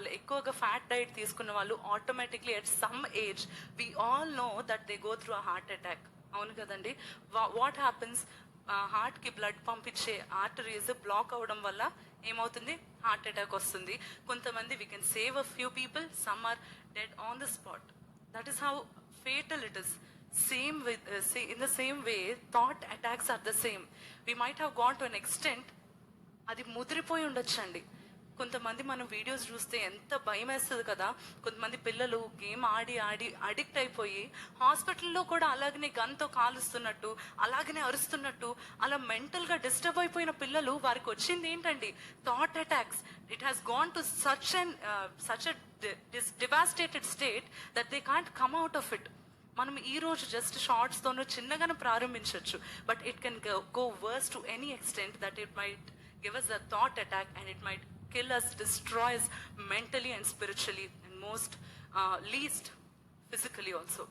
వాళ్ళు, ఎక్కువగా fat diet తీసుకున్న వాళ్ళు automatically at some age we all know that they go through a heart attack. అవును కదండి. వాట్ హ్యాపన్స్, హార్ట్కి బ్లడ్ పంపించే ఆర్టరీస్ బ్లాక్ అవ్వడం వల్ల ఏమవుతుంది, హార్ట్ అటాక్ వస్తుంది. కొంతమంది we can save a few people, some are dead on the spot. That is how fatal it is. Same with in the same way thought attacks are the same. We might have gone to an extent, అది ముదిరిపోయి ఉండొచ్చండి. కొంతమంది మనం videos చూస్తే ఎంత భయం వేస్తుంది కదా. కొంతమంది పిల్లలు గేమ్ ఆడి ఆడి అడిక్ట్ అయిపోయి హాస్పిటల్లో కూడా అలాగనే గన్తో కాలుస్తున్నట్టు, అలాగనే అరుస్తున్నట్టు, అలా మెంటల్గా డిస్టర్బ్ అయిపోయిన పిల్లలు, వారికి వచ్చింది ఏంటండి, thought attacks. It has gone to such a devastated state that they can't come out of it. మనం ఈ రోజు జస్ట్ షార్ట్స్తోనూ చిన్నగానే ప్రారంభించవచ్చు, but it can go worse to any extent that it might give us a thought attack and it might kill us, destroy us mentally and spiritually, and most least physically also.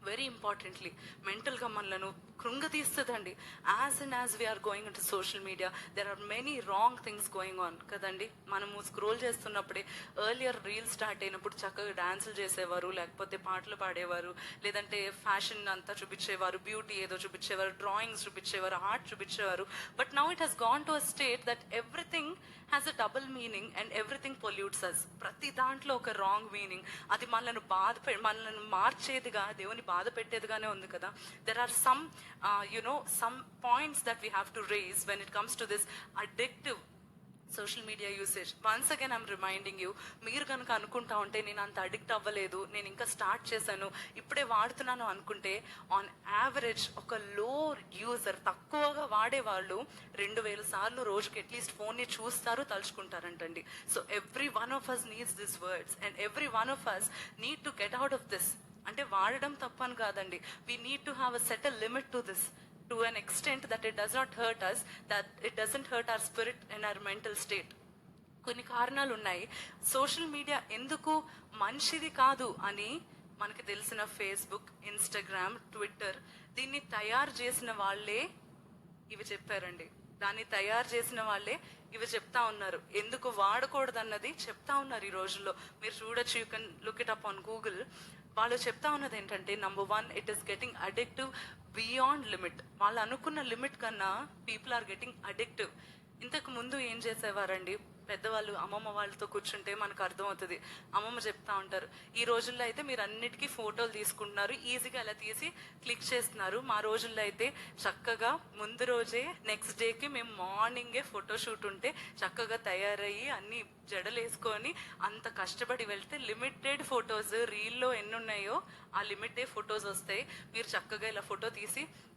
Very importantly మెంటల్గా మనలను కృంగతీస్తుందండి. As and as we are going into social media there are many wrong things going on కదండి. మనము scroll చేస్తున్నప్పుడే earlier reels start అయినప్పుడు చక్కగా డాన్సులు చేసేవారు, లేకపోతే పాటలు పాడేవారు, లేదంటే ఫ్యాషన్ అంతా చూపించేవారు, బ్యూటీ ఏదో చూపించేవారు, డ్రాయింగ్స్ చూపించేవారు, ఆర్ట్ చూపించేవారు. But now it has gone to a state that everything has a double meaning and everything pollutes us. ప్రతి దాంట్లో ఒక రాంగ్ మీనింగ్, అది మనల్ని మనల్ని మార్చేదిగా, దేవుని బాధ పెట్టేదిగానే ఉంది కదా. There are some some points that we have to raise when it comes to this addictive social media usage. Once again I'm reminding you, మీరు కనుక అనుకుంటా ఉంటే నేను అంత అడిక్ట్ అవ్వలేదు, నేను ఇంకా స్టార్ట్ చేశాను, ఇప్పుడే వాడుతున్నాను అనుకుంటే, ఆన్ యావరేజ్ ఒక లో యూజర్, తక్కువగా వాడేవాళ్ళు 2000 సార్లు రోజుకి అట్లీస్ట్ ఫోన్ని చూస్తారు, తలుచుకుంటారంటండి. So every one of us needs this words and every one of us need to get out of this. అంటే వాడడం తప్పని కాదండి, we need to have a set a limit to this, to an extent that it does not hurt us, that it doesn't hurt our spirit and our mental state. కొన్ని కారణాలు ఉన్నాయి. Social media ఎందుకు మంచిది కాదు అని మనకి తెలిసిన Facebook, Instagram, Twitter, దీన్ని తయారు చేసిన వాళ్ళే ఇవి చెప్పారండి. దాన్ని తయారు చేసిన వాళ్ళే ఇవి చెప్తా ఉన్నారు. ఎందుకు వాడకూడదు అన్నది చెప్తా ఉన్నారు ఈ రోజుల్లో. మీరు చూడొచ్చు, you can look it up on Google. వాళ్ళు చెప్తా ఉన్నది ఏంటంటే, number 1, it is getting addictive beyond limit. వాళ్ళు అనుకున్న లిమిట్ కన్నా పీపుల్ ఆర్ గెటింగ్ అడిక్టివ్. ఇంతకు ముందు ఏం చేసేవారండి, పెద్దవాళ్ళు అమ్మమ్మ వాళ్ళతో కూర్చుంటే మనకు అర్థమవుతుంది. అమ్మమ్మ చెప్తా ఉంటారు, ఈ రోజుల్లో అయితే మీరు అన్నిటికీ ఫోటోలు తీసుకుంటున్నారు, ఈజీగా అలా తీసి క్లిక్ చేస్తున్నారు. మా రోజుల్లో అయితే చక్కగా ముందు రోజే, నెక్స్ట్ డేకి మేము మార్నింగే ఫోటోషూట్ ఉంటే చక్కగా తయారయ్యి అన్ని జడలు వేసుకొని అంత కష్టపడి వెళ్తే లిమిటెడ్ ఫొటోస్, రీల్లో ఎన్ని ఉన్నాయో ఆ లిమిటెడ్ ఫొటోస్ వస్తాయి. మీరు చక్కగా ఇలా ఫోటో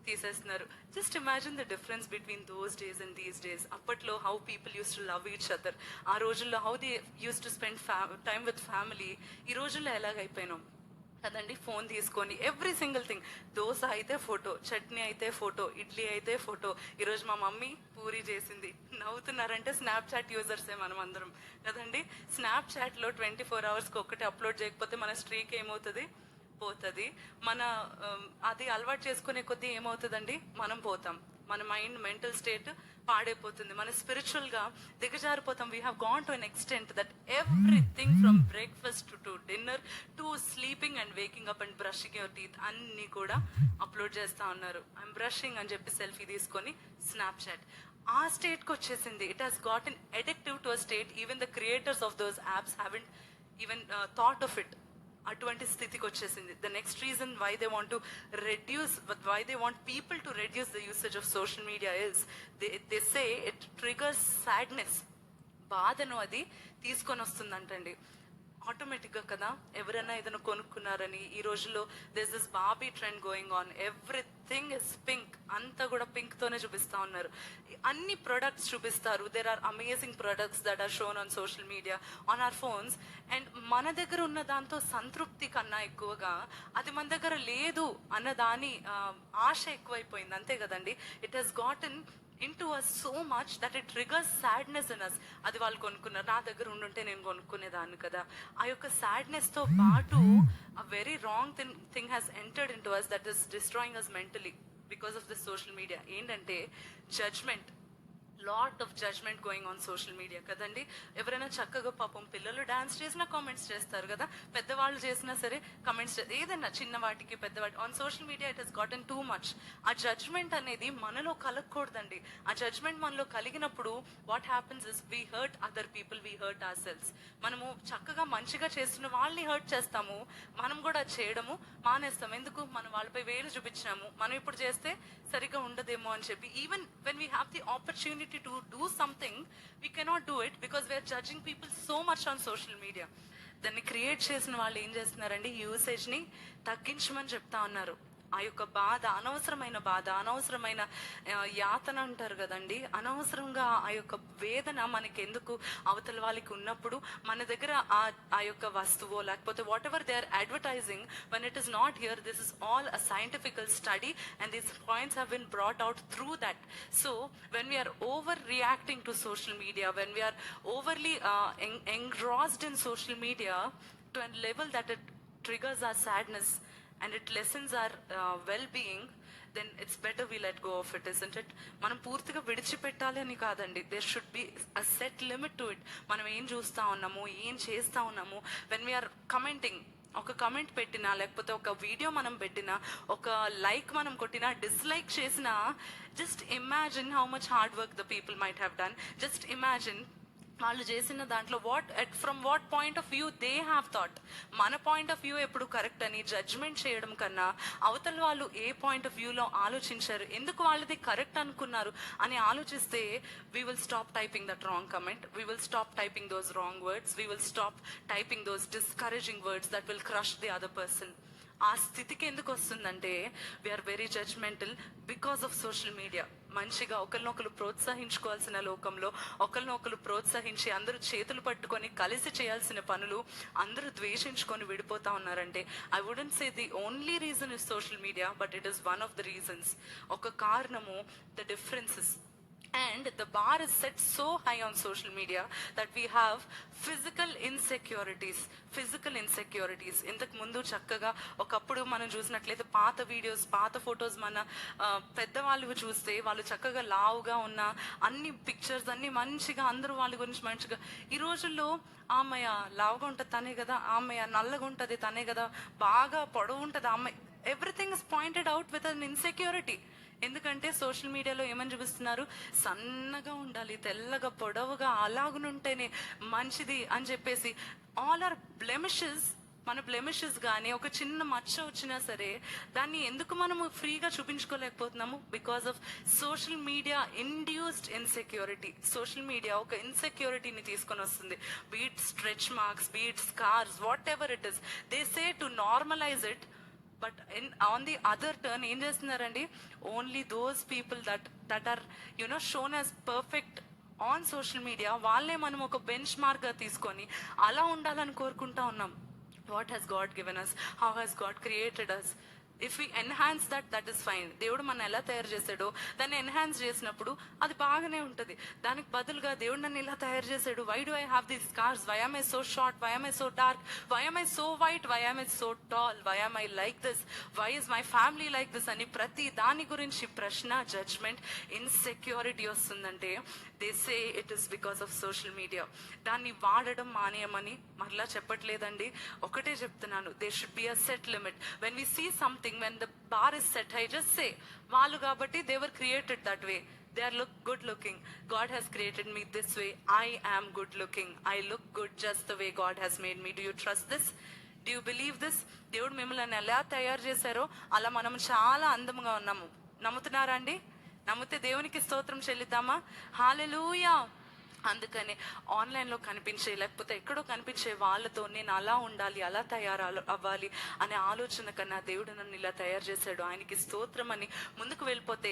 తీసేస్తున్నారు. Just imagine the difference between those days and these days. అప్పట్లో how people use to love each other, ఆ రోజుల్లో how they use to spend time with family. ఈ రోజుల్లో ఎలాగైపోయినాం కదండి, ఫోన్ తీసుకొని ఎవ్రీ సింగిల్ థింగ్, దోశ అయితే ఫోటో, చట్నీ అయితే ఫోటో, ఇడ్లీ అయితే ఫోటో. ఈరోజు మా మమ్మీ పూరి చేసింది, నవ్వుతున్నారంటే స్నాప్చాట్ యూజర్సే మనం అందరం కదండి. స్నాప్చాట్లో 24 అవర్స్కి ఒక్కటి అప్లోడ్ చేయకపోతే మన స్ట్రీక్ ఏమవుతుంది, పోతుంది. మన అది అలవాటు చేసుకునే కొద్దీ ఏమవుతుందండి, మనం పోతాం. మన మైండ్, మెంటల్ స్టేట్ పాడైపోతుంది. మన స్పిరిచువల్గా దిగజారిపోతాం. We have gone to an extent that everything from breakfast to dinner to sleeping and waking up and brushing your teeth అన్నీ కూడా అప్లోడ్ చేస్తూ ఉన్నారు. ఐఎమ్ బ్రషింగ్ అని చెప్పి సెల్ఫీ తీసుకొని స్నాప్చాట్. ఆ స్టేట్కి వచ్చేసింది. It has got in addictive to a state. Even the creators of those apps haven't even thought of it. అటువంటి స్థితికి వచ్చేసింది. The next reason why they want to reduce, why they want people to reduce the usage of social media is they say it triggers sadness. బాధను అది తీసుకొని వస్తుందంటండి ఆటోమేటిక్గా కదా. ఎవరైనా ఏదైనా కొనుక్కున్నారని, ఈ రోజుల్లో దిస్ దిస్ బాబీ trend going on, everything is pink, అంతా కూడా పింక్తోనే చూపిస్తూ ఉన్నారు. అన్ని ప్రొడక్ట్స్ చూపిస్తారు. There are amazing products that are shown on social media, on our phones. And మన దగ్గర ఉన్న దాంతో సంతృప్తి కన్నా ఎక్కువగా అది మన దగ్గర లేదు అన్న దాని ఆశ ఎక్కువైపోయింది, అంతే కదండి. It has గాటన్ into us so much that it triggers sadness in us. అది వాళ్ళు కొనుక్కున్నారు, నా దగ్గర ఉండుంటే నేను కొనుక్కునేదాన్ని కదా. ఆ యొక్క సాడ్నెస్ తో పాటు a very wrong thing has entered into us that is destroying us mentally because of the social media. ఏంటంటే judgement. Lot of judgement going on social media కదండి. ఎవరైనా చక్కగా పాపం పిల్లలు డాన్స్ చేసినా కామెంట్స్ చేస్తారు కదా, పెద్దవాళ్ళు చేసినా సరే కమెంట్స్, ఏదైనా చిన్న వాటికి పెద్దవాటి on social media it has gotten too much. ఆ జడ్జ్మెంట్ అనేది మనలో కలగకూడదండి. ఆ జడ్జ్మెంట్ మనలో కలిగినప్పుడు what happens is we hurt other people, we hurt our selves. మనము చక్కగా మంచిగా చేస్తున్న వాళ్ళని హర్ట్ చేస్తాము, మనం కూడా చేయడము మానేస్తాం. ఎందుకు? మనం వాళ్ళపై వేలు చూపించినాము, మనం ఇప్పుడు చేస్తే సరిగ్గా ఉండదేమో అని చెప్పి. Even when we have the opportunity to do something, we cannot do it because we are judging people so much on social media. దాన్ని క్రియేట్ చేసిన వాళ్ళు ఏం చేస్తున్నారండి, యూసేజ్ ని తగ్గించమని చెప్తా ఉన్నారు. ఆ యొక్క బాధ, అనవసరమైన బాధ, అనవసరమైన యాతన అంటారు కదండి, అనవసరంగా ఆ యొక్క వేదన మనకి ఎందుకు? అవతల వాళ్ళకి ఉన్నప్పుడు మన దగ్గర ఆ యొక్క వస్తువు లేకపోతే whatever they are advertising, when it is not here, this is all a scientific study and these points have been brought out through that. So when we are overreacting to social media, when we are overly engrossed in social media to a level that it triggers our sadness and it lessens our well-being, then it's better we let go of it, isn't it? మనం పూర్తిగా విడిచిపెట్టాలి అని కాదండి, there should be a set limit to it. మనం ఏం చూస్తా ఉన్నాము, ఏం చేస్తా ఉన్నాము, when we are commenting, ఒక కమెంట్ పెట్టినా లేకపోతే ఒక వీడియో మనం పెట్టినా, ఒక లైక్ మనం కొట్టినా, డిస్లైక్ చేసినా, just imagine how much hard work the people might have done. Just imagine వాళ్ళు చేసిన దాంట్లో from what point of view they have thought. మన పాయింట్ ఆఫ్ వ్యూ ఎప్పుడు కరెక్ట్ అని జడ్జ్మెంట్ చేయడం కన్నా, అవతల వాళ్ళు ఏ పాయింట్ ఆఫ్ వ్యూలో ఆలోచించారు, ఎందుకు వాళ్ళది కరెక్ట్ అనుకున్నారు అని ఆలోచిస్తే, we will stop typing that wrong comment, we will stop typing those wrong words, we will stop typing those discouraging words that will crush the other person. ఆ స్థితికి ఎందుకు వస్తుందంటే, we are very judgemental because of social media. మంచిగా ఒకరినొకరు ప్రోత్సహించుకోవాల్సిన లోకంలో ఒకరినొకరు ప్రోత్సహించి అందరూ చేతులు పట్టుకొని కలిసి చేయాల్సిన పనులు అందరూ ద్వేషించుకొని విడిపోతా ఉన్నారంటే, I wouldn't say the only reason is social media, but it is one of the reasons. ఒక కారణము the differences. And the bar is set so high on social media that we have physical insecurities. ఇంతకు ముందు చక్కగా ఒకప్పుడు మనం చూసినట్లయితే పాత videos, పాత ఫొటోస్, మన పెద్దవాళ్ళు చూస్తే వాళ్ళు చక్కగా లావుగా ఉన్న అన్ని పిక్చర్స్ అన్ని మంచిగా, అందరూ వాళ్ళ గురించి మంచిగా. ఈ రోజుల్లో ఆమెయ లావుగా ఉంటుంది తనే కదా, ఆమెయ నల్లగా ఉంటుంది తనే కదా, బాగా పొడవు ఉంటుంది ఆమె, everything is pointed out with an insecurity. ఎందుకంటే సోషల్ మీడియాలో ఏమని చూపిస్తున్నారు, సన్నగా ఉండాలి, తెల్లగా పొడవుగా, అలాగునుంటేనే మంచిది అని చెప్పేసి. All are blemishes. మన బ్లెమిషెస్ కానీ ఒక చిన్న మచ్చ వచ్చినా సరే దాన్ని ఎందుకు మనము ఫ్రీగా చూపించుకోలేకపోతున్నాము? Because of social media induced insecurity. Social media ఒక ఇన్సెక్యూరిటీని తీసుకొని వస్తుంది. Be it stretch marks, be it scars, whatever it is, they say to normalise it. But on the other turn ఏం చేస్తున్నారండి, only those people that are shown as perfect on social media, వాళ్ళే మనం ఒక bench మార్క్గా తీసుకొని అలా ఉండాలని కోరుకుంటా ఉన్నాం. What has God given us, how has God created us? If we enhance that is fine. దేవుడు మన ఎలా తయారు చేశాడో దాన్ని ఎన్హాన్స్ చేసినప్పుడు అది బాగానే ఉంటుంది. దానికి బదులుగా దేవుడు నన్ను ఇలా తయారు చేశాడు, why do I have these scars, why am I so short, why am I so dark, why am I so white, why am I so tall, why am I like this, why is my family like this అని ప్రతి దాని గురించి ప్రశ్న, judgement, insecurity వస్తుందంటే they say it is because of social media. దాన్ని వాడడం మానేయమని మరలా చెప్పట్లేదండి, ఒకటే చెప్తున్నాను, they should be a set limit. When we see something, when the bar is set high, just say వాళ్ళు కాబట్టి they were created that way, they are good looking, God has created me this way, I am good looking, I look good just the way God has made me. Do you trust this? Do you believe this? దేవుడు మిమ్మల్ని ఎలా తయారు చేశారో అలా మనం చాలా అందంగా ఉన్నాము. నమ్ముతున్నారా అండి? నమ్మితే దేవునికి స్తోత్రం చెల్లిద్దామా? హల్లెలూయా. అందుకని ఆన్లైన్లో కనిపించే లేకపోతే ఎక్కడో కనిపించే వాళ్ళతో నేను అలా ఉండాలి, అలా తయారు అవ్వాలి అనే ఆలోచన కన్నా దేవుడు నన్ను ఇలా తయారు చేశాడు, ఆయనకి స్తోత్రం అని ముందుకు వెళ్ళిపోతే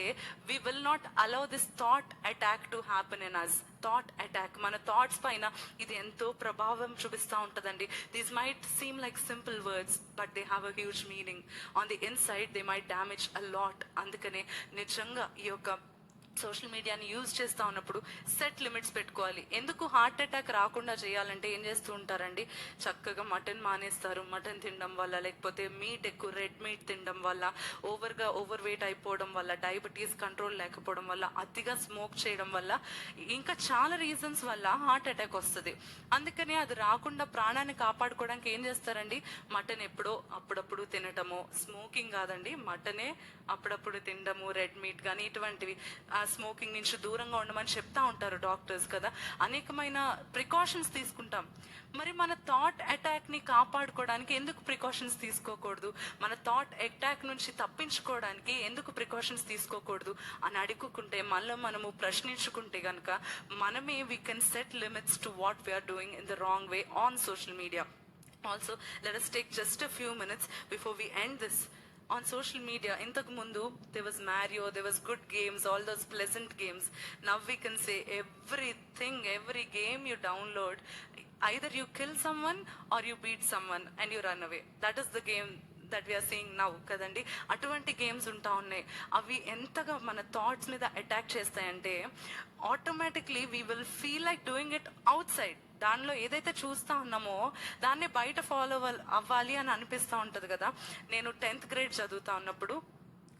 we will not allow this thought attack to happen in us. Thought attack, మన థాట్స్ పైన ఇది ఎంతో ప్రభావం చూపిస్తూ ఉంటుందండి. These might seem like simple words but they have a huge meaning. On the inside they might damage a lot. అందుకనే నిజంగా ఈ యొక్క సోషల్ మీడియాని యూజ్ చేస్తూ ఉన్నప్పుడు సెట్ లిమిట్స్ పెట్టుకోవాలి. ఎందుకు హార్ట్ అటాక్ రాకుండా చేయాలంటే ఏం చేస్తూ ఉంటారండి, చక్కగా మటన్ మానేస్తారు. మటన్ తినడం వల్ల, లేకపోతే మీట్ ఎక్కువ రెడ్ మీట్ తినడం వల్ల, ఓవర్ వెయిట్ అయిపోవడం వల్ల, డయాబెటీస్ కంట్రోల్ లేకపోవడం వల్ల, అతిగా స్మోక్ చేయడం వల్ల, ఇంకా చాలా రీజన్స్ వల్ల హార్ట్ అటాక్ వస్తుంది. అందుకని అది రాకుండా ప్రాణాన్ని కాపాడుకోవడానికి ఏం చేస్తారండి, మటన్ ఎప్పుడో అప్పుడప్పుడు తినటము. స్మోకింగ్ కాదండి, మటనే అప్పుడప్పుడు తినడము, రెడ్ మీట్ కానీ ఇటువంటివి. స్మోకింగ్ నుంచి దూరంగా ఉండమని చెప్తా ఉంటారు డాక్టర్స్ కదా. అనేకమైన ప్రికాషన్స్ తీసుకుంటాం. మరి మన థాట్ అటాక్ ని కాపాడుకోవడానికి ఎందుకు ప్రికాషన్స్ తీసుకోకూడదు, మన థాట్ అటాక్ నుంచి తప్పించుకోవడానికి ఎందుకు ప్రికాషన్స్ తీసుకోకూడదు అని అడుగుకుంటే, మనము ప్రశ్నించుకుంటే గనక మనమే we can set limits to what we are doing in the wrong way on social media. Also, let us take just a few minutes before we end this. On social media, intaku mundu there was Mario, there was good games, all those pleasant games. Now we can say everything, every game you download, either you kill someone or you beat someone and you run away. That is the game that we are seeing now కదండి. అటువంటి games ఉంటా ఉన్నాయి. అవి ఎంతగా మన thoughts మీద attack చేస్తాయంటే automatically we will feel like doing it out side. దానిలో ఏదైతే చూస్తా ఉన్నామో దాన్ని బయట ఫాలో అవ్వాలి అని అనిపిస్తూ ఉంటుంది కదా. నేను 10th గ్రేడ్ చదువుతా ఉన్నప్పుడు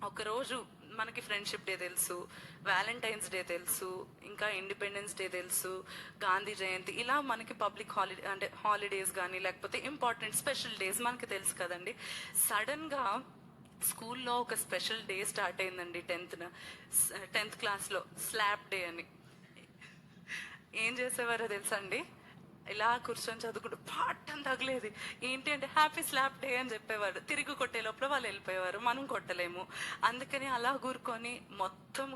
ఒకరోజు మనకి ఫ్రెండ్షిప్ డే తెలుసు, వ్యాలంటైన్స్ డే తెలుసు, ఇంకా ఇండిపెండెన్స్ డే తెలుసు, గాంధీ జయంతి, ఇలా మనకి పబ్లిక్ హాలిడేస్ కానీ లేకపోతే ఇంపార్టెంట్ స్పెషల్ డేస్ మనకి తెలుసు కదండి. సడన్గా స్కూల్లో ఒక స్పెషల్ డే స్టార్ట్ అయిందండి. 10th క్లాస్లో స్లాప్ డే అని. ఏం చేసేవారో తెలుసా అండి, ఇలా కూర్చొని చదువుకుంటూ పాఠం తగలేదు. ఏంటి అంటే హ్యాపీ స్లాప్ డే అని చెప్పేవారు. తిరిగి కొట్టే లోపల వాళ్ళు వెళ్ళిపోయేవారు, మనం కొట్టలేము. అందుకని అలా కూరుకొని మొత్తం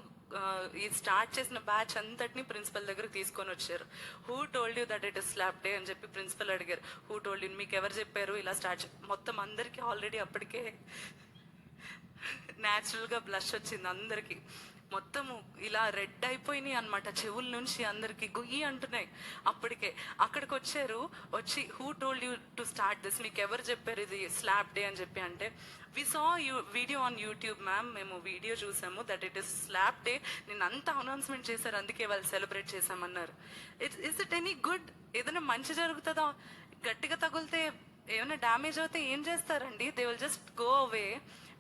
ఈ స్టార్ట్ చేసిన బ్యాచ్ అంతటిని ప్రిన్సిపల్ దగ్గరకు తీసుకొని వచ్చారు. Who told you that it is slap day అని చెప్పి ప్రిన్సిపల్ అడిగారు. హూ టోల్డ్ యూ, మీకు ఎవరు చెప్పారు ఇలా స్టార్ట్ మొత్తం అందరికీ ఆల్రెడీ అప్పటికే న్యాచురల్గా బ్లష్ వచ్చింది అందరికీ. మొత్తము ఇలా రెడ్ అయిపోయినాయి అనమాట, చెవుల నుంచి అందరికి గుయ్యి అంటున్నాయి. అప్పటికే అక్కడికి వచ్చి who told you to start this, మీకు ఎవరు చెప్పారు ఇది స్లాప్ డే అని చెప్పి అంటే, we saw video on YouTube ma'am, మేము వీడియో చూసాము that it is slap day, నేను అంతా అనౌన్స్మెంట్ చేశారు అందుకే వాళ్ళు సెలబ్రేట్ చేశామన్నారు. Is it any good? ఏదైనా మంచి జరుగుతుందా? గట్టిగా తగిలితే ఏమైనా డ్యామేజ్ అవుతే ఏం చేస్తారండి? They will just go away.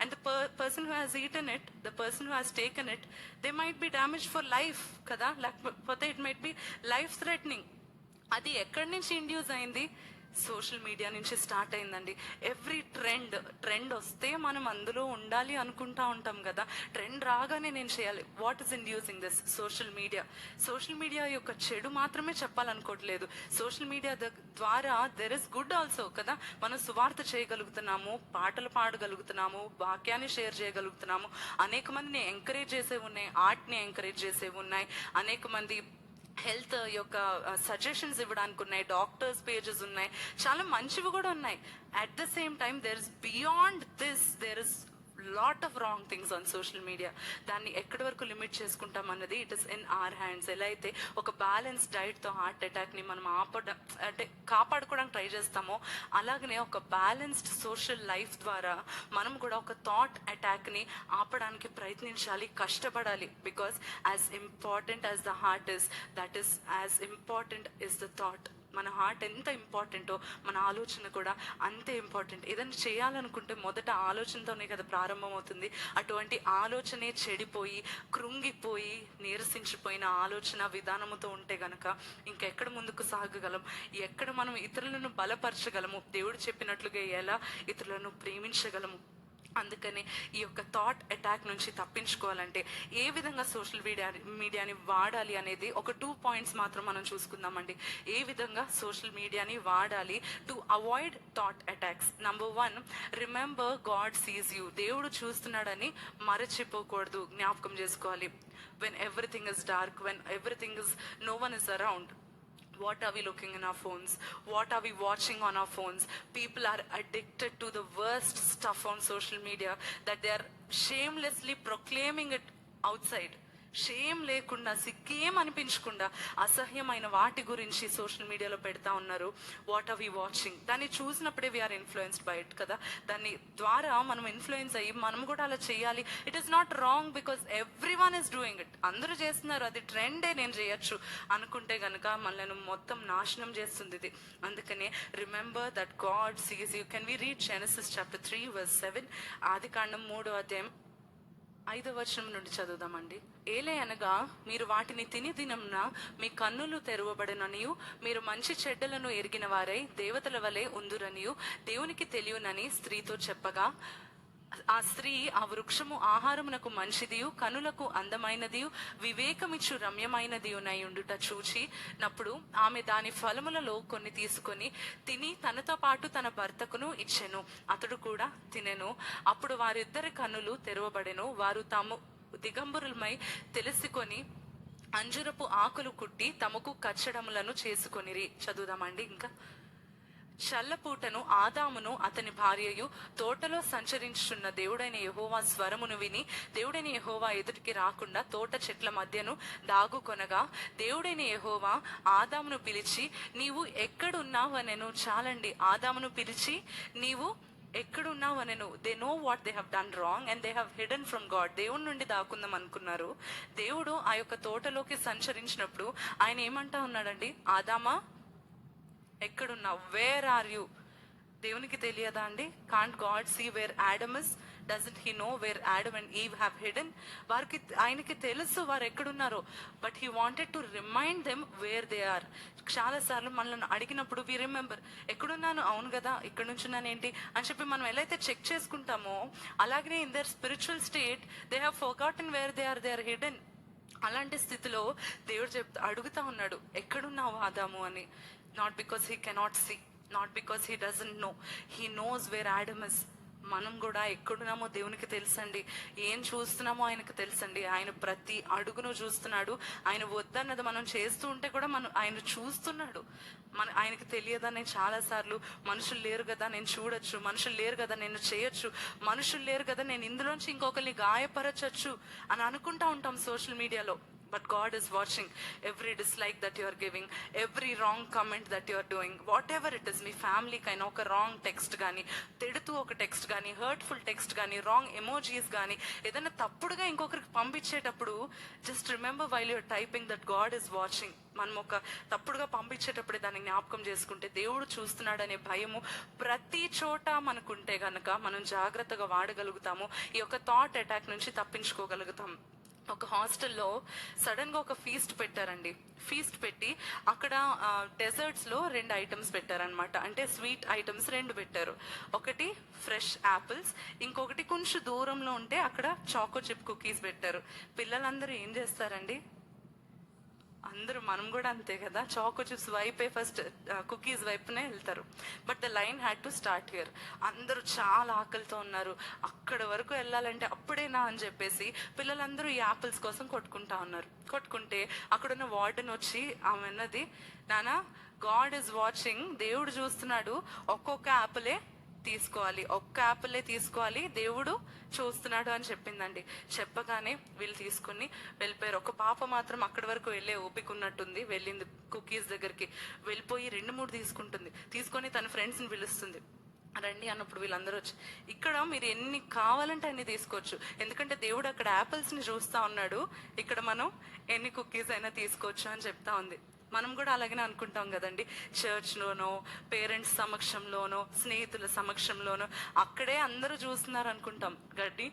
And the person who has eaten it, the person who has taken it, they might be damaged for life kada, లేకపోతే it might be life threatening. అది ఎక్కడి నుంచి induce అయింది? Social media నుంచి start అయిందండి. Every trend వస్తే మనం అందులో ఉండాలి అనుకుంటా ఉంటాం కదా. ట్రెండ్ రాగానే నేను చేయాలి. What is inducing this? Social media. Social media యొక్క చెడు మాత్రమే చెప్పాలనుకోవట్లేదు. సోషల్ మీడియా ద్వారా దెర్ ఇస్ గుడ్ ఆల్సో కదా. మనం సువార్త చేయగలుగుతున్నాము, పాటలు పాడగలుగుతున్నాము, వాక్యాన్ని షేర్ చేయగలుగుతున్నాము, అనేక మందిని ఎంకరేజ్ చేసేవి ఉన్నాయి, ఆర్ట్ని ఎంకరేజ్ చేసేవి ఉన్నాయి, అనేక మంది హెల్త్ యొక్క సజెషన్స్ ఇవ్వడానికి ఉన్నాయి, డాక్టర్స్ పేజెస్ ఉన్నాయి, చాలా మంచివి కూడా ఉన్నాయి. At the same time there is beyond this, there is lot of wrong things on social media. దాన్ని ఎక్కడి వరకు లిమిట్ చేసుకుంటాం అన్నది it is in our hands. ఎలా అయితే ఒక బ్యాలెన్స్ డైట్తో హార్ట్ అటాక్ని మనం కాపాడుకోవడానికి ట్రై చేస్తామో, అలాగనే ఒక బ్యాలెన్స్డ్ సోషల్ లైఫ్ ద్వారా మనం కూడా ఒక థాట్ అటాక్ని ఆపడానికి ప్రయత్నించాలి, కష్టపడాలి. Because as important as the heart is, that is as important is the thought. మన హార్ట్ ఎంత ఇంపార్టెంటో మన ఆలోచన కూడా అంతే ఇంపార్టెంట్. ఏదైనా చేయాలనుకుంటే మొదట ఆలోచనతోనే కదా ప్రారంభం అవుతుంది. అటువంటి ఆలోచనే చెడిపోయి, కృంగిపోయి, నీరసించిపోయిన ఆలోచన విధానముతో ఉంటే గనక ఇంకెక్కడ ముందుకు సాగగలం? ఎక్కడ మనం ఇతరులను బలపరచగలము? దేవుడు చెప్పినట్లుగా ఎలా ఇతరులను ప్రేమించగలము? అందుకని ఈ యొక్క థాట్ అటాక్ నుంచి తప్పించుకోవాలంటే ఏ విధంగా సోషల్ మీడియాని వాడాలి అనేది ఒక 2 పాయింట్స్ మాత్రం మనం చూసుకుందామండి. ఏ విధంగా సోషల్ మీడియాని వాడాలి to avoid thought attacks. Number 1, remember God seize you. దేవుడు చూస్తున్నాడని మరచిపోకూడదు, జ్ఞాపకం చేసుకోవాలి. When everything is dark, when everything is no one is around, what are we looking in our phones? What are we watching on our phones? People are addicted to the worst stuff on social media that they are shamelessly proclaiming it outside. Shame లేకుండా, సిగ్గేం అనిపించకుండా అసహ్యమైన వాటి గురించి social మీడియాలో పెడతా ఉన్నారు. What are we watching? దాన్ని చూసినప్పుడే we are influenced by it కదా. దాని ద్వారా మనం ఇన్ఫ్లుయెన్స్ అయ్యి మనం కూడా అలా చేయాలి. It is not wrong because every one is doing it. అందరూ చేస్తున్నారు, అది ట్రెండే, నేను చేయొచ్చు అనుకుంటే గనక మనల్ని మొత్తం నాశనం చేస్తుంది ఇది. అందుకనే remember that God sees you. Can we read Genesis chapter 3:7? ఆదికాండం 3వ అధ్యాయం 5వ వచనం నుండి చదువుదామండి. ఏలే అనగా మీరు వాటిని తిని దినమున మీ కన్నులు తెరవబడిననియు మీరు మంచి చెడ్డలను ఎరిగిన వారై దేవతల వలె ఉందురనియు దేవునికి తెలియనని స్త్రీతో చెప్పగా, ఆ స్త్రీ ఆ వృక్షము ఆహారమునకు మంచిదియు కనులకు అందమైనదియు వివేకమిచ్చు రమ్యమైనదియునై ఉండుట చూచి నప్పుడు ఆమె దాని ఫలములలో కొన్ని తీసుకొని తిని తనతో పాటు తన భర్తకును ఇచ్చెను. అతడు కూడా తినెను. అప్పుడు వారిద్దరి కన్నులు తెరవబడెను. వారు తాము దిగంబరులమై తెలుసుకొని అంజురపు ఆకులు కుట్టి తమకు కచ్చడములను చేసుకొనిరి. చదువుదామండి ఇంకా. చల్లపూటను ఆదామును అతని భార్యయు తోటలో సంచరించుచున్న దేవుడైన యెహోవా స్వరమును విని దేవుడైన యెహోవా ఎదుటికి రాకుండా తోట చెట్ల మధ్యను దాగుకొనగా దేవుడైన యెహోవా ఆదామును పిలిచి నీవు ఎక్కడున్నావనెను. చాలండి, ఆదామును పిలిచి నీవు ఎక్కడున్నావనెను. They know what they have done wrong and they have hidden from God. దేవుడి నుండి దాక్కుందాం అనుకున్నారు. దేవుడు ఆ యొక్క తోటలోకి సంచరించినప్పుడు ఆయన ఏమంటా ఉన్నాడండి, ఆదామా ఎక్కడున్నావు? Where are you? దేవునికి తెలియదా అండి? Can't God see where Adam is? Doesn't he know where Adam and Eve have hidden? వారికి ఆయనకి తెలుసు వారు ఎక్కడున్నారో, but he wanted to remind them where they are. చాలా సార్లు మనల్ని అడిగినప్పుడు వి రిమెంబర్, ఎక్కడున్నాను, అవును కదా, ఇక్కడ నుంచి ఉన్నాను ఏంటి అని చెప్పి మనం ఎలా అయితే చెక్ చేసుకుంటామో, అలాగనే in their spiritual state they have forgotten where they are hidden. అలాంటి స్థితిలో దేవుడు అడుగుతా ఉన్నాడు, ఎక్కడున్నావు ఆదాము అని. Not because he cannot see, not because he doesn't know. He knows where Adam is. మనం కూడా ఎక్కడున్నామో దేవునికి తెలుసండి. ఏం చూస్తున్నామో ఆయనకు తెలుసండి. ఆయన ప్రతి అడుగును చూస్తున్నాడు. ఆయన వద్దన్నది మనం చేస్తూ ఉంటే కూడా ఆయన చూస్తున్నాడు. ఆయనకు తెలియదా? నేను చాలా సార్లు మనుషులు లేరు కదా నేను చూడొచ్చు, మనుషులు లేరు కదా నేను చేయొచ్చు, మనుషులు లేరు కదా నేను ఇందులోంచి ఇంకొకరిని గాయపరచచ్చు అని అనుకుంటా ఉంటాం సోషల్ మీడియాలో. But God is watching every dislike that you are giving, every wrong comment that you are doing, whatever it is. మీ ఫ్యామిలీ కైనా ఒక రాంగ్ టెక్స్ట్ కానీ, తిడుతూ ఒక టెక్స్ట్ కానీ, హర్ట్ఫుల్ టెక్స్ట్ కానీ, రాంగ్ ఎమోజీస్ కానీ, ఏదైనా తప్పుడుగా ఇంకొకరికి పంపించేటప్పుడు just remember while you're typing that God is watching. మనం ఒక తప్పుడుగా పంపించేటప్పుడే దాన్ని జ్ఞాపకం చేసుకుంటే దేవుడు చూస్తున్నాడనే భయము ప్రతి చోట మనకుంటే గనక మనం జాగ్రత్తగా వాడగలుగుతాము. ఈ యొక్క థాట్ అటాక్ నుంచి తప్పించుకోగలుగుతాం. ఒక హాస్టల్లో సడన్ గా ఒక ఫీస్ట్ పెట్టారండి. ఫీస్ట్ పెట్టి అక్కడ డెజర్ట్స్ లో 2 ఐటమ్స్ పెట్టారనమాట. అంటే స్వీట్ ఐటమ్స్ 2 పెట్టారు. ఒకటి ఫ్రెష్ యాపిల్స్, ఇంకొకటి కొంచెం దూరంలో ఉంటే అక్కడ చాకో చిప్ కుకీస్ పెట్టారు. పిల్లలందరూ ఏం చేస్తారండి? అందరూ, మనం కూడా అంతే కదా, చాకో చిప్స్ వైపే ఫస్ట్, కుకీస్ వైపునే వెళ్తారు. But the line had to start here. అందరూ చాలా ఆకలితో ఉన్నారు. అక్కడ వరకు వెళ్ళాలంటే అప్పుడేనా అని చెప్పేసి పిల్లలందరూ ఈ యాపిల్స్ కోసం కొట్టుకుంటా ఉన్నారు. కొట్టుకుంటే అక్కడున్న వార్డెన్ వచ్చి ఆమె అన్నది, నానా గాడ్ ఇస్ వాచింగ్, దేవుడు చూస్తున్నాడు, ఒక్కొక్క యాపిలే తీసుకోవాలి, ఒక్క యాపిలే తీసుకోవాలి, దేవుడు చూస్తున్నాడు అని చెప్పిందండి. చెప్పగానే వీళ్ళు తీసుకుని వెళ్ళిపోయారు. ఒక పాప మాత్రం అక్కడి వరకు వెళ్ళే ఓపిక ఉన్నట్టుంది, వెళ్ళింది కుకీస్ దగ్గరికి. వెళ్ళిపోయి 2-3 తీసుకొని తన ఫ్రెండ్స్ని పిలుస్తుంది. రండి అన్నప్పుడు వీళ్ళందరూ వచ్చి, ఇక్కడ మీరు ఎన్ని కావాలంటే అన్ని తీసుకోవచ్చు, ఎందుకంటే దేవుడు అక్కడ యాపిల్స్ ని చూస్తా ఉన్నాడు, ఇక్కడ మనం ఎన్ని కుకీస్ అయినా తీసుకోవచ్చు అని చెప్తా ఉంది. మనం కూడా అలాగనే అనుకుంటాం కదండి. చర్చ్లోనో, పేరెంట్స్ సమక్షంలోనో, స్నేహితుల సమక్షంలోనో, అక్కడే అందరూ చూస్తున్నారు అనుకుంటాం. గడ్డి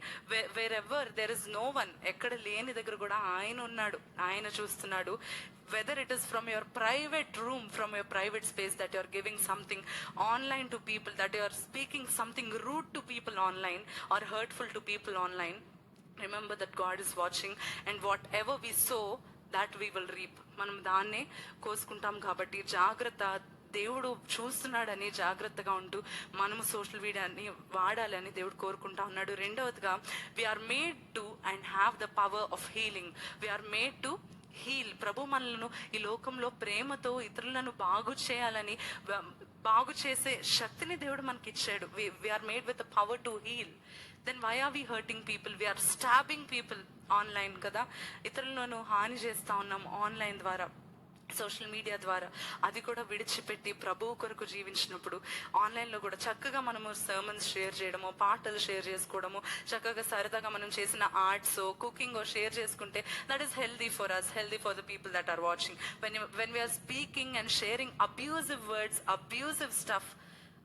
wherever there is no one, ఎక్కడ లేని దగ్గర కూడా ఆయన ఉన్నాడు, ఆయన చూస్తున్నాడు. Whether it is from your private room, from your private space, that you are giving something online to people, that you are speaking something rude to people online or hurtful to people online, remember that God is watching, and whatever we sow, that we will reap. మనం దాన్నే కోసుకుంటాం. కాబట్టి జాగ్రత్త, దేవుడు చూస్తున్నాడని జాగ్రత్తగా ఉంటూ మనము social మీడియాని వాడాలని దేవుడు కోరుకుంటా ఉన్నాడు. రెండవదిగా, we're made to and have the power of healing. We're made to heal. ప్రభు మనలను ఈ లోకంలో ప్రేమతో ఇతరులను బాగు చేసే శక్తిని దేవుడు మనకి ఇచ్చాడు. We are made with the power to heal. Then why are we hurting people? We are stabbing people. Online కదా, ఇతరులను హాని చేస్తూ ఉన్నాం ఆన్లైన్ ద్వారా, సోషల్ మీడియా ద్వారా. అది కూడా విడిచిపెట్టి ప్రభువు కొరకు జీవించినప్పుడు ఆన్లైన్లో కూడా చక్కగా మనము సర్మన్స్ షేర్ చేయడము, పాటలు షేర్ చేసుకోవడము, చక్కగా సరదాగా మనం చేసిన ఆర్ట్స్, కుకింగ్ షేర్ చేసుకుంటే that is healthy for us, healthy for the people that are watching. When we are speaking and sharing abusive words, abusive stuff,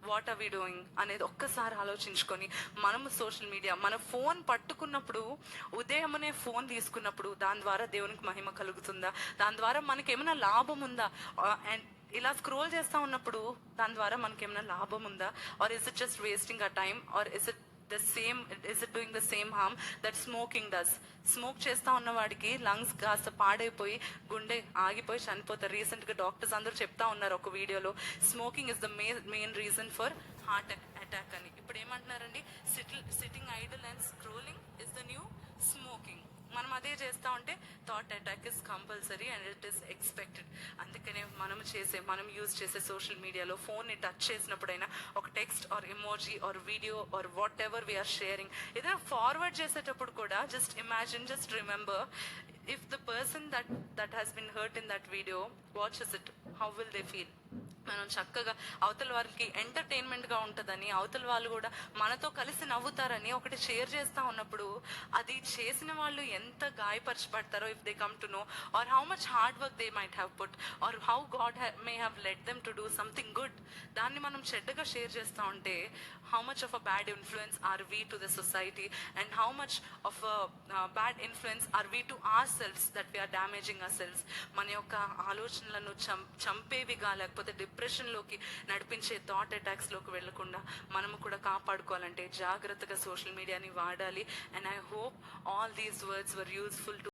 what are we doing అనేది ఒక్కసారి ఆలోచించుకొని, మనము సోషల్ మీడియా, మన ఫోన్ పట్టుకున్నప్పుడు, ఉదయమునే phone తీసుకున్నప్పుడు దాని ద్వారా దేవునికి మహిమ కలుగుతుందా, దాని ద్వారా మనకి ఏమైనా లాభం ఉందా, అండ్ ఇలా స్క్రోల్ చేస్తూ ఉన్నప్పుడు దాని ద్వారా మనకి ఏమైనా లాభం ఉందా, or is it just wasting a time, or is it doing the same harm that smoking does. Smoke చేస్తా ఉన్న వాడికి లంగ్స్ కాస్త పాడైపోయి గుండె ఆగిపోయి చనిపోతారు. రీసెంట్ గా డాక్టర్స్ అందరూ చెప్తా ఉన్నారు ఒక వీడియోలో, smoking is the main reason for heart attack అని. ఇప్పుడు ఏమంటున్నారండి, sitting idle and scrolling is the new smoking. మనం అదే చేస్తా ఉంటే that attack is compulsory and it is expected. అందుకనే మనం యూజ్ చేసే సోషల్ మీడియాలో ఫోన్ని టచ్ చేసినప్పుడైనా ఒక text or emoji or video or whatever we are sharing, ఏదైనా ఫార్వర్డ్ చేసేటప్పుడు కూడా just imagine, just remember, if the person that has been hurt in that video watches it, how will they feel? మనం చక్కగా అవతల వారికి ఎంటర్టైన్మెంట్గా ఉంటుందని, అవతల వాళ్ళు కూడా మనతో కలిసి నవ్వుతారని ఒకటి షేర్ చేస్తూ ఉన్నప్పుడు అది చేసిన వాళ్ళు ఎంత గాయపరచబడతారో, if they come to know, or how much hard work they might have put, or how God may have let them to do something good. దాన్ని మనం చెడ్డగా షేర్ చేస్తూ ఉంటే how much of a bad influence are we to the society, and how much of a bad influence are we to our selfs, that we're damaging our selfs. మన యొక్క ఆలోచనలను చంపేవిగా, లేకపోతే డిప్రెషన్లోకి నడిపించే థాట్ అటాక్స్లోకి వెళ్లకుండా మనము కూడా కాపాడుకోవాలంటే జాగ్రత్తగా సోషల్ మీడియాని వాడాలి. And I hope all these words were useful to